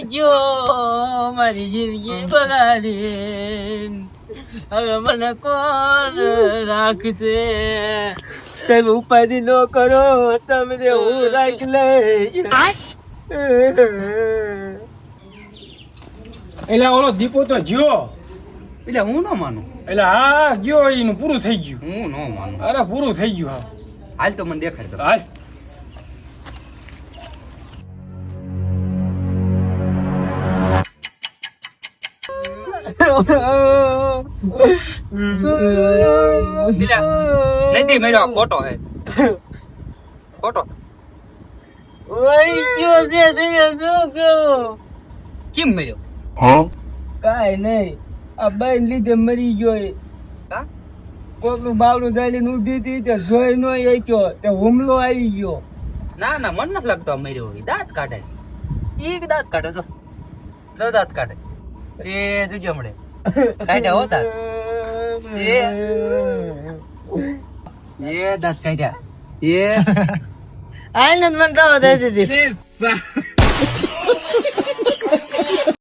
જો મારી જિંદગી બગાડી હવે મને કોણ રાખશે તમે ઉપાધિ ન કરો તમને હું રાખ લઈ એટલે ઓલો દીપો તો જ્યો એટલે હું ન માનું એટલે હા ગયો એનું પૂરું થઈ ગયું હું ન માનું અરે પૂરું થઈ ગયું હા હાલ તો મને દેખાડ દો હાલ નથી મેળ્યો ખોટો હે ખોટો ઓય જો દે તમે શું કહો કેમ મેળ્યો કાઈ નહીં આ બેન લીધે મરી ગયો હા કોકનું બાવડું ચાલીને ઉભી હતી તે જોઈ નો એક્યો તે હુમલો આવી ગયો ના ના મન નથી લાગતો મેળ્યો હોય દાંત કાઢે એક દાંત કાઢે છો દો દાંત કાઢે એ જોજો હમણે કાઢ્યા હોતા એ દાંત કાઢ્યા એ આનંદ મને તો